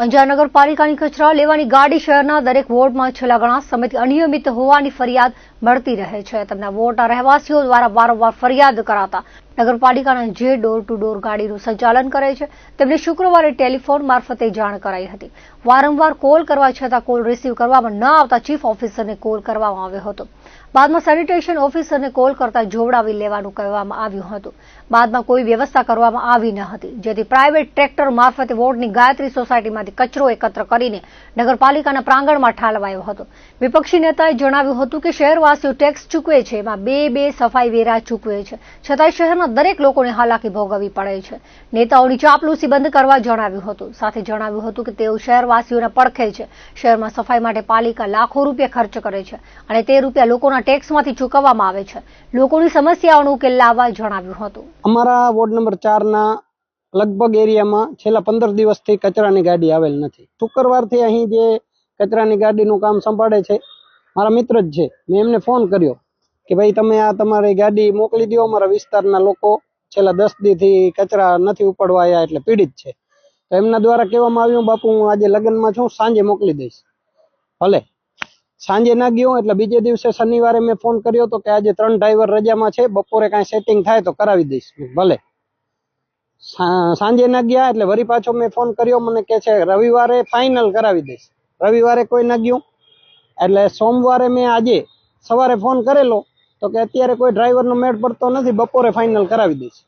અંજાર નગરપાલિકાની કચરા લેવાની ગાડી શહેરના દરેક વોર્ડમાં છેલ્લા ઘણા સમયથી અનિયમિત હોવાની ફરિયાદ મળતી રહે છે. તેમના વોર્ડના રહેવાસીઓ દ્વારા વારંવાર ફરિયાદ કરાતા નગરપાલિકાના જે ડોર ટુ ડોર ગાડીનું સંચાલન કરે છે તેમને શુક્રવારે ટેલિફોન મારફતે જાણ કરાઈ હતી. વારંવાર કોલ કરવા છતાં કોલ રિસીવ કરવામાં ન આવતા ચીફ ઓફિસરને કોલ કરવામાં આવ્યો હતો. બાદમાં સેનિટેશન ઓફિસરને કોલ કરતા જોવડાવી લેવાનું કહેવામાં આવ્યું હતું. બાદમાં કોઈ વ્યવસ્થા કરવામાં આવી ન હતી, જેથી પ્રાઇવેટ ટ્રેક્ટર મારફતે વોર્ડની ગાયત્રી સોસાયટીમાંથી કચરો એકત્ર કરીને નગરપાલિકાના પ્રાંગણમાં ઠાલવાયો હતો. વિપક્ષી નેતાએ જણાવ્યું હતું કે શહેરવાસીઓ ટેક્સ ચૂકવે છે, એમાં બે સફાઈ વેરા ચૂકવે છે, છતાંય શહેરના દરેક લોકોને હાલાકી ભોગવવી પડે છે. નેતાઓની ચાપલૂસી બંધ કરવા જણાવ્યું હતું. સાથે જણાવ્યું હતું કે તેઓ શહેરવાસીઓના પડખે છે. શહેરમાં સફાઈ માટે પાલિકા લાખો રૂપિયા ખર્ચ કરે છે અને તે રૂપિયા લોકોના ટેક્સમાંથી ચૂકવવામાં આવે છે. લોકોની સમસ્યાઓનો ઉકેલ લાવવા જણાવ્યું હતું. અમારા વોર્ડ નંબર 4 ના લગભગ એરિયામાં છેલ્લા 15 દિવસથી કચરાની ગાડી આવેલ નથી. શુક્રવારથી અહીં જે કચરાની ગાડીનું કામ સંભાળે છે મારા મિત્ર જ છે. મેં એમને ફોન કર્યો કે ભાઈ તમે આ તમારી ગાડી મોકલી દો, અમારા વિસ્તારના લોકો છેલ્લા 10 દીથી કચરા નથી ઉપાડવા આવ્યા એટલે પીડિત છે. તો એમના દ્વારા કહેવામાં આવ્યું, બાપુ હું આજે લગ્નમાં છું, સાંજે મોકલી દઈશ. ભલે સાંજે ના ગયો એટલે બીજે દિવસે શનિવારે મેં ફોન કર્યો તો કે આજે 3 ડ્રાઈવર રજામાં છે, બપોરે કાંઈ સેટિંગ થાય તો કરાવી દઈશ. ભલે સાંજે ના ગયા એટલે વળી પાછો મેં ફોન કર્યો, મને કહે છે રવિવારે ફાઇનલ કરાવી દઈશ. રવિવારે કોઈ ના ગયું એટલે સોમવારે મેં આજે સવારે ફોન કરેલો તો કે અત્યારે કોઈ ડ્રાઈવરનો મેળ પડતો નથી, બપોરે ફાઇનલ કરાવી દઈશ.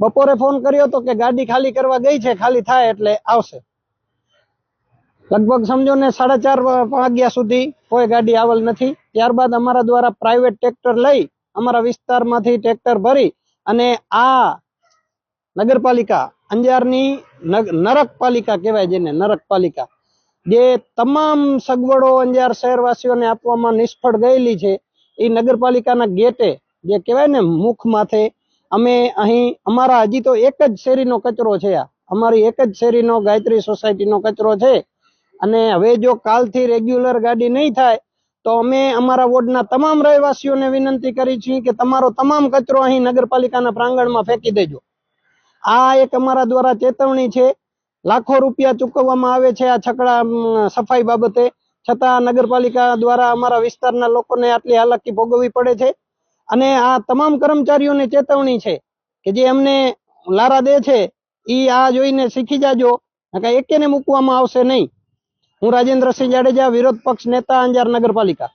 બપોરે ફોન કર્યો તો કે ગાડી ખાલી કરવા ગઈ છે, ખાલી થાય એટલે આવશે. લગભગ સમજો ને 4:30 વાગ્યા સુધી કોઈ ગાડી આવેલ નથી. ત્યારબાદ અમારા દ્વારા પ્રાઇવેટ ટ્રેક્ટર લઈ અમારા વિસ્તારમાંથી ટ્રેક્ટર ભરી અને આ નગરપાલિકા અંજારની નરક પાલિકા કહેવાય, જેને નરક પાલિકા, જે તમામ સગવડો અંજાર શહેરવાસીઓને આપવામાં નિષ્ફળ ગયેલી છે, એ નગરપાલિકાના ગેટે જે કહેવાય ને મુખ માથે અમે અહીં અમારા હજી તો એક જ શેરીનો કચરો છે. આ અમારી એક જ શેરીનો ગાયત્રી સોસાયટીનો કચરો છે. અને હવે જો કાલથી રેગ્યુલર ગાડી નહીં થાય તો અમે અમારા વોર્ડના તમામ રહેવાસીઓને વિનંતી કરી છે કે તમારો તમામ કચરો અહીં નગરપાલિકાના પ્રાંગણમાં ફેંકી દેજો. આ એક અમારા દ્વારા ચેતવણી છે. લાખો રૂપિયા ચૂકવવામાં આવે છે આ છકડા સફાઈ બાબતે, છતાં નગરપાલિકા દ્વારા અમારા વિસ્તારના લોકોને આટલી હાલાકી ભોગવવી પડે છે. અને આ તમામ કર્મચારીઓને ચેતવણી છે કે જે અમને લારા દે છે એ આ જોઈને શીખી જાજો, એકેને મૂકવામાં આવશે નહીં. હું રાજેન્દ્રસિંહ જાડેજા, વિરોધ પક્ષ નેતા, અંજાર નગરપાલિકા.